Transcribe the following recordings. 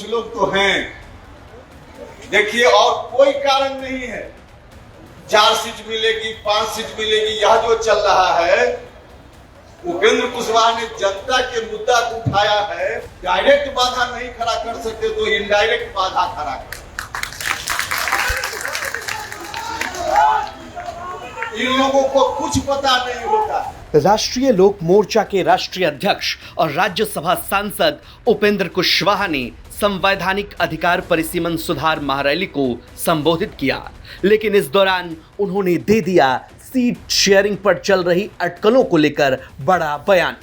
लोग तो हैं। देखिए, और कोई कारण नहीं है 4 सीट मिलेगी, 5 सीट मिलेगी। यह जो चल रहा है, उपेंद्र कुशवाहा ने जनता के मुद्दा को उठाया है। डायरेक्ट बाधा नहीं खड़ा कर सकते तो इनडायरेक्ट बाधा खड़ा कर। इन लोगों को कुछ पता नहीं होता। राष्ट्रीय लोक मोर्चा के राष्ट्रीय अध्यक्ष और राज्यसभा सांसद उपेंद्र कुशवाहा ने संवैधानिक अधिकार परिसीमन सुधार महारैली को संबोधित किया, लेकिन इस दौरान उन्होंने दे दिया सीट शेयरिंग पर चल रही अटकलों को लेकर बड़ा बयान।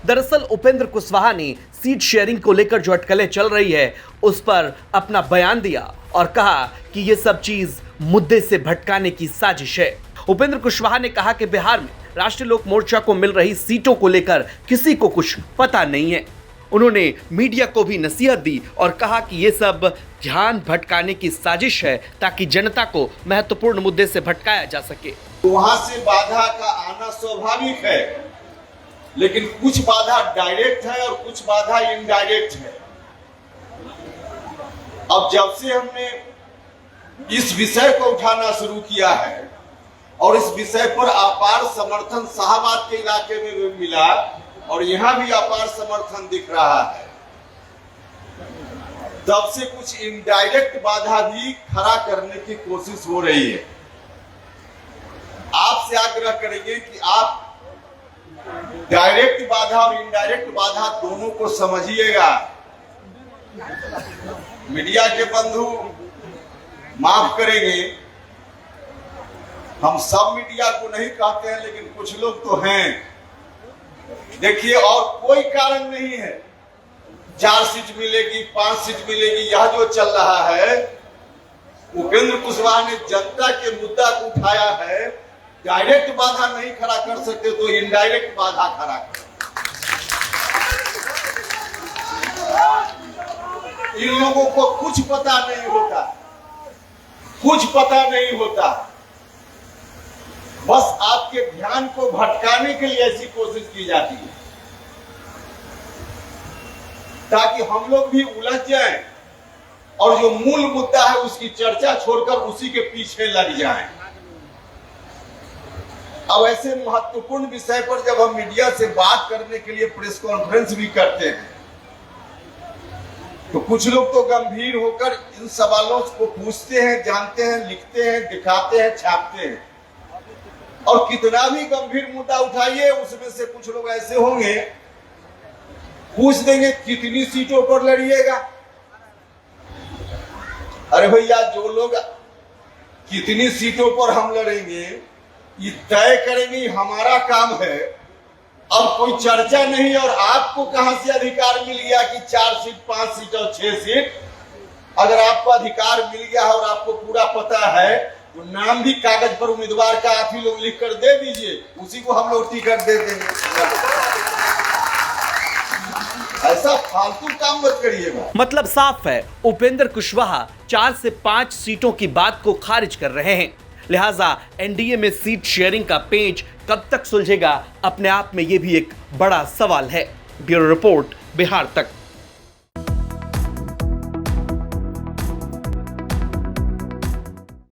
दरअसल उपेंद्र कुशवाहा ने सीट शेयरिंग को लेकर जो अटकलें चल रही है उस पर अपना बयान दिया और कहा कि ये सब चीज मुद्दे से भटकाने की साजिश है। उपेंद्र कुशवाहा ने कहा कि बिहार में राष्ट्रीय लोक मोर्चा को मिल रही सीटों को लेकर किसी को कुछ पता नहीं है। उन्होंने मीडिया को भी नसीहत दी और कहा कि ये सब ध्यान भटकाने की साजिश है ताकि जनता को महत्वपूर्ण मुद्दे से भटकाया जा सके। वहां से बाधा का आना स्वाभाविक है, लेकिन कुछ बाधा डायरेक्ट है और कुछ बाधा इनडायरेक्ट है। अब जब से हमने इस विषय को उठाना शुरू किया है और इस विषय पर अपार समर्थन शाहबाद के इलाके में भी मिला और यहां भी अपार समर्थन दिख रहा है, तब से कुछ इनडायरेक्ट बाधा भी खड़ा करने की कोशिश हो रही है। आपसे आग्रह करेंगे कि आप डायरेक्ट बाधा और इनडायरेक्ट बाधा दोनों को समझिएगा। मीडिया के बंधु माफ करेंगे, हम सब मीडिया को नहीं कहते हैं, लेकिन कुछ लोग तो हैं। देखिए, और कोई कारण नहीं है 4 सीट मिलेगी, 5 सीट मिलेगी। यह जो चल रहा है, उपेंद्र कुशवाहा ने जनता के मुद्दा को उठाया है। डायरेक्ट बाधा नहीं खड़ा कर सकते तो इनडायरेक्ट बाधा खड़ा कर। इन लोगों को कुछ पता नहीं होता, कुछ पता नहीं होता। बस आपके ध्यान को भटकाने के लिए ऐसी कोशिश की जाती है ताकि हम लोग भी उलझ जाएं और जो मूल मुद्दा है उसकी चर्चा छोड़कर उसी के पीछे लग जाएं। अब ऐसे महत्वपूर्ण विषय पर जब हम मीडिया से बात करने के लिए प्रेस कॉन्फ्रेंस भी करते हैं तो कुछ लोग तो गंभीर होकर इन सवालों को पूछते हैं, जानते हैं, लिखते हैं, दिखाते हैं, छापते हैं। और कितना भी गंभीर मुद्दा उठाइए, उसमें से कुछ लोग ऐसे होंगे पूछ देंगे कितनी सीटों पर लड़िएगा। अरे भैया, जो लोग कितनी सीटों पर हम लड़ेंगे ये तय करेंगे, हमारा काम है। अब कोई चर्चा नहीं। और आपको कहां से अधिकार मिल गया कि 4 सीट, 5 सीट और 6 सीट? अगर आपको अधिकार मिल गया और आपको पूरा पता है तो नाम भी कागज पर उम्मीदवार का आप ही लोग लिख कर दे दीजिए, उसी को हम लोग टिकट दे देंगे। ऐसा फालतू काम मत करिएगा। मतलब साफ है, उपेंद्र कुशवाहा 4 से 5 सीटों की बात को खारिज कर रहे हैं। लिहाजा एनडीए में सीट शेयरिंग का पेंच कब तक सुलझेगा, अपने आप में यह भी एक बड़ा सवाल है। ब्यूरो रिपोर्ट, बिहार तक।